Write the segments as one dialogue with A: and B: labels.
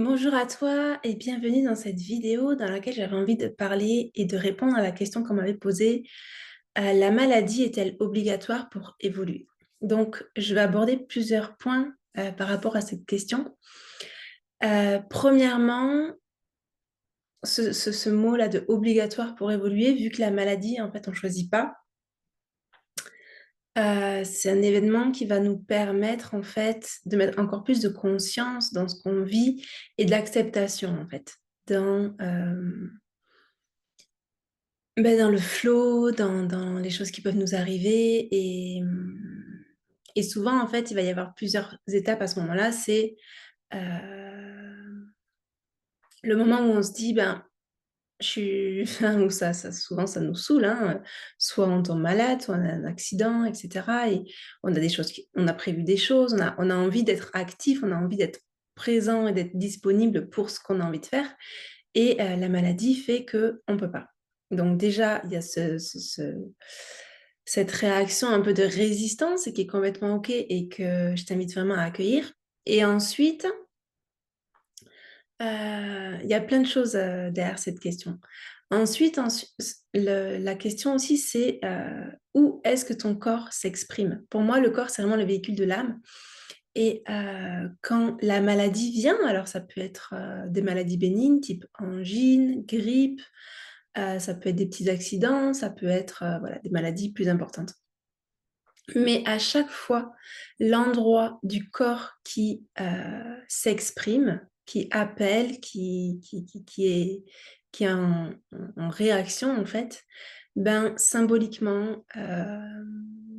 A: Bonjour à toi et bienvenue dans cette vidéo dans laquelle j'avais envie de parler et de répondre à la question qu'on m'avait posée. La maladie est-elle obligatoire pour évoluer? Donc, je vais aborder plusieurs points par rapport à cette question. Premièrement, ce mot-là de obligatoire pour évoluer, vu que la maladie, en fait, on ne choisit pas, c'est un événement qui va nous permettre, en fait, de mettre encore plus de conscience dans ce qu'on vit et de l'acceptation, en fait, dans le flow, dans les choses qui peuvent nous arriver. Et souvent, en fait, il va y avoir plusieurs étapes à ce moment-là. C'est le moment où on se dit, ben, je suis... Enfin, où souvent, ça nous saoule, hein. Soit on tombe malade, soit on a un accident, etc. Et on a des choses, on a prévu des choses, on a envie d'être actif, on a envie d'être présent et d'être disponible pour ce qu'on a envie de faire. Et la maladie fait qu'on ne peut pas. Donc déjà, il y a cette réaction un peu de résistance qui est complètement OK et que je t'invite vraiment à accueillir. Et ensuite, il y a plein de choses derrière cette question. Ensuite, la question aussi, c'est où est-ce que ton corps s'exprime? Pour moi, le corps, c'est vraiment le véhicule de l'âme. Et quand la maladie vient, alors ça peut être des maladies bénignes, type angine, grippe, ça peut être des petits accidents, ça peut être voilà, des maladies plus importantes. Mais à chaque fois, l'endroit du corps qui s'exprime, qui appelle, qui est en réaction, en fait, ben, symboliquement,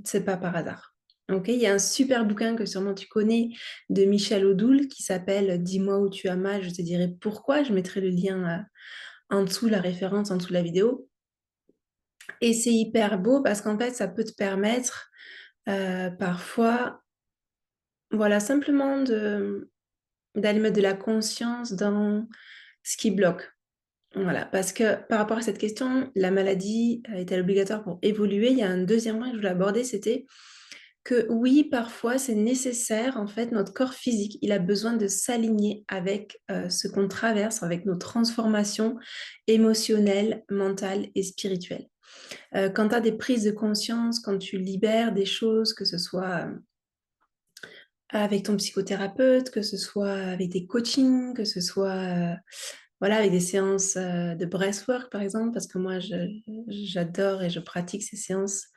A: c'est pas par hasard. Ok, il y a un super bouquin que sûrement tu connais de Michel Odoul qui s'appelle Dis-moi où tu as mal, je te dirai pourquoi. Je mettrai le lien en dessous, la référence en dessous de la vidéo. Et c'est hyper beau parce qu'en fait, ça peut te permettre parfois, voilà, simplement d'aller mettre de la conscience dans ce qui bloque. Voilà, parce que par rapport à cette question, la maladie est-elle obligatoire pour évoluer? Il y a un deuxième point que je voulais aborder, c'était que oui, parfois c'est nécessaire, en fait, notre corps physique, il a besoin de s'aligner avec ce qu'on traverse, avec nos transformations émotionnelles, mentales et spirituelles. Quand tu as des prises de conscience, quand tu libères des choses, que ce soit avec ton psychothérapeute, que ce soit avec des coachings, que ce soit voilà, avec des séances de breathwork, par exemple, parce que moi, j'adore et je pratique ces séances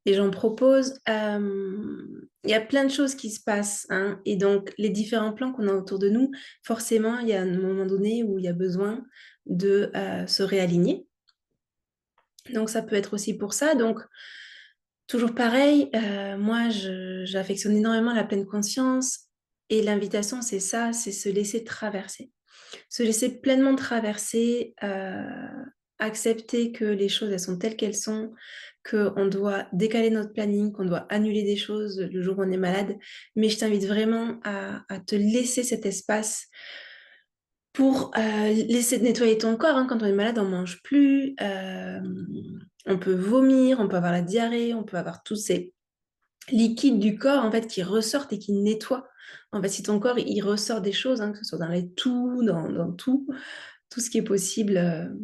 A: et j'en propose. Il y a plein de choses qui se passent, hein, et donc les différents plans qu'on a autour de nous, forcément, il y a un moment donné où il y a besoin de se réaligner. Donc ça peut être aussi pour ça. Donc toujours pareil, moi j'affectionne énormément la pleine conscience et l'invitation c'est ça, c'est se laisser traverser. Se laisser pleinement traverser, accepter que les choses elles sont telles qu'elles sont, qu'on doit décaler notre planning, qu'on doit annuler des choses le jour où on est malade. Mais je t'invite vraiment à te laisser cet espace pour laisser nettoyer ton corps, hein. Quand on est malade, on mange plus, on peut vomir, on peut avoir la diarrhée, on peut avoir tous ces liquides du corps en fait qui ressortent et qui nettoient. En fait, si ton corps il ressort des choses, hein, que ce soit dans les toux, dans tout ce qui est possible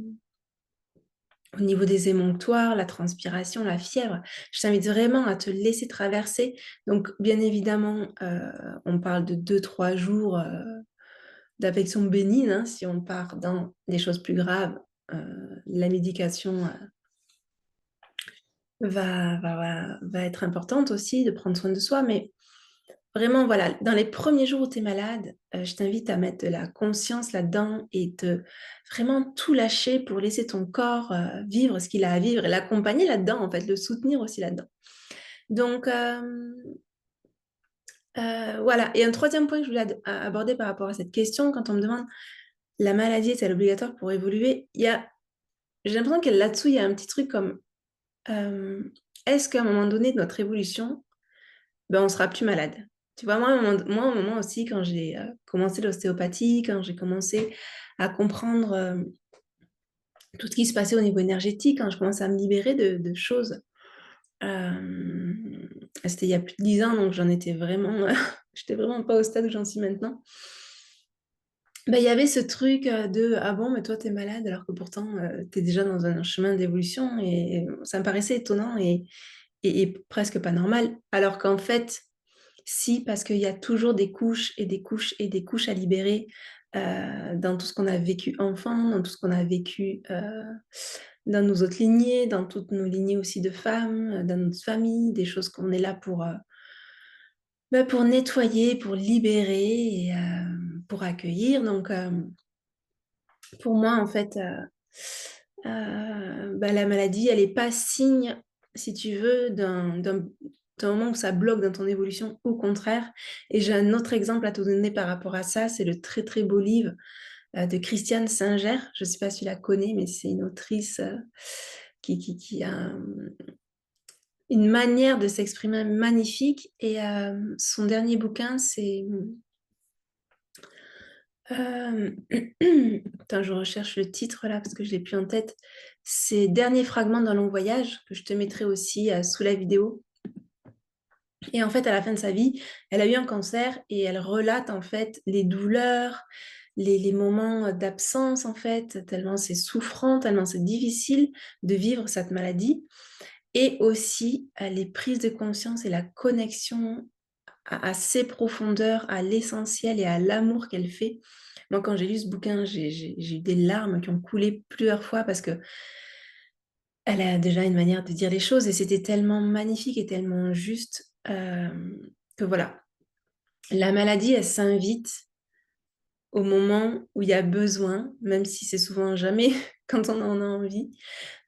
A: au niveau des émonctoires, la transpiration, la fièvre, je t'invite vraiment à te laisser traverser. Donc, bien évidemment, on parle de 2, 3 jours d'affection bénigne, hein, si on part dans des choses plus graves, la médication va être importante aussi, de prendre soin de soi. Mais vraiment, voilà, dans les premiers jours où tu es malade, je t'invite à mettre de la conscience là-dedans et de vraiment tout lâcher pour laisser ton corps vivre ce qu'il a à vivre et l'accompagner là-dedans, en fait, le soutenir aussi là-dedans. Donc, voilà. Et un troisième point que je voulais aborder par rapport à cette question, quand on me demande la maladie est-elle obligatoire pour évoluer, j'ai l'impression que là-dessous, il y a un petit truc comme euh, est-ce qu'à un moment donné de notre évolution, ben, on sera plus malade? Tu vois, moi, au moment aussi, quand j'ai commencé l'ostéopathie, quand j'ai commencé à comprendre tout ce qui se passait au niveau énergétique, quand je commençais à me libérer de choses, euh, c'était il y a plus de 10 ans, donc j'en étais vraiment, j'étais vraiment pas au stade où j'en suis maintenant. bah, il y avait ce truc de ah bon, mais toi, t'es malade alors que pourtant, t'es déjà dans un chemin d'évolution et ça me paraissait étonnant et presque pas normal. Alors qu'en fait, si, parce qu'il y a toujours des couches et des couches et des couches à libérer dans tout ce qu'on a vécu enfant, dans tout ce qu'on a vécu dans nos autres lignées, dans toutes nos lignées aussi de femmes, dans notre famille, des choses qu'on est là pour nettoyer, pour libérer et pour accueillir. Donc, pour moi, en fait, bah, la maladie, elle n'est pas signe, si tu veux, d'un moment où ça bloque dans ton évolution, au contraire. Et j'ai un autre exemple à te donner par rapport à ça, c'est le très très beau livre de Christiane Singer. Je ne sais pas si tu la connais, mais c'est une autrice qui a une manière de s'exprimer magnifique. Et son dernier bouquin, c'est... Attends, je recherche le titre là parce que je ne l'ai plus en tête. C'est Dernier fragment d'un long voyage, que je te mettrai aussi sous la vidéo. Et en fait, à la fin de sa vie, elle a eu un cancer et elle relate en fait les douleurs, les moments d'absence en fait, tellement c'est souffrant, tellement c'est difficile de vivre cette maladie. Et aussi les prises de conscience et la connexion à ses profondeurs, à l'essentiel et à l'amour qu'elle fait. Moi, quand j'ai lu ce bouquin, j'ai eu des larmes qui ont coulé plusieurs fois parce que elle a déjà une manière de dire les choses et c'était tellement magnifique et tellement juste que voilà. La maladie, elle s'invite au moment où il y a besoin, même si c'est souvent jamais quand on en a envie,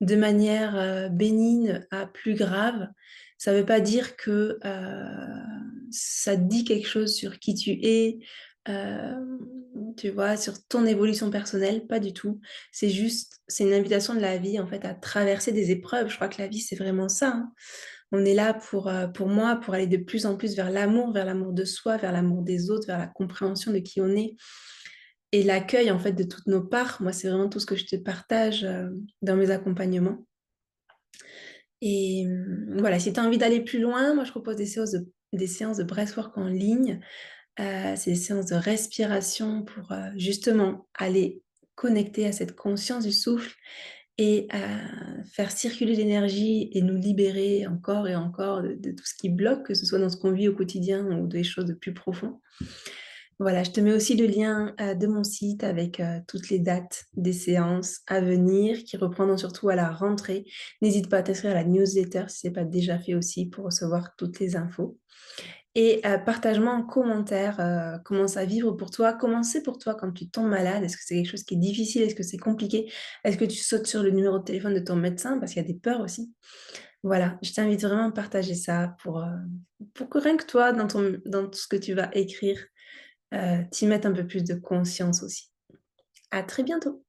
A: de manière bénigne à plus grave. Ça ne veut pas dire que ça te dit quelque chose sur qui tu es, euh, tu vois, sur ton évolution personnelle, pas du tout. C'est juste, c'est une invitation de la vie en fait à traverser des épreuves. Je crois que la vie, c'est vraiment ça, hein. On est là pour moi, pour aller de plus en plus vers l'amour de soi, vers l'amour des autres, vers la compréhension de qui on est et l'accueil en fait de toutes nos parts. Moi, c'est vraiment tout ce que je te partage dans mes accompagnements. Et voilà, si tu as envie d'aller plus loin, moi, je propose des séances de breathwork en ligne. C'est des séances de respiration pour justement aller connecter à cette conscience du souffle et faire circuler l'énergie et nous libérer encore et encore de tout ce qui bloque, que ce soit dans ce qu'on vit au quotidien ou des choses de plus profond. Voilà, je te mets aussi le lien de mon site avec toutes les dates des séances à venir qui reprendront surtout à la rentrée. N'hésite pas à t'inscrire à la newsletter si ce n'est pas déjà fait aussi pour recevoir toutes les infos. Et partage-moi en commentaire comment ça vivre pour toi, comment c'est pour toi quand tu tombes malade. Est-ce que c'est quelque chose qui est difficile? Est-ce que c'est compliqué? Est-ce que tu sautes sur le numéro de téléphone de ton médecin? Parce qu'il y a des peurs aussi. Voilà, je t'invite vraiment à partager ça pour que rien que toi, dans tout ce que tu vas écrire, t'y mettes un peu plus de conscience aussi. À très bientôt.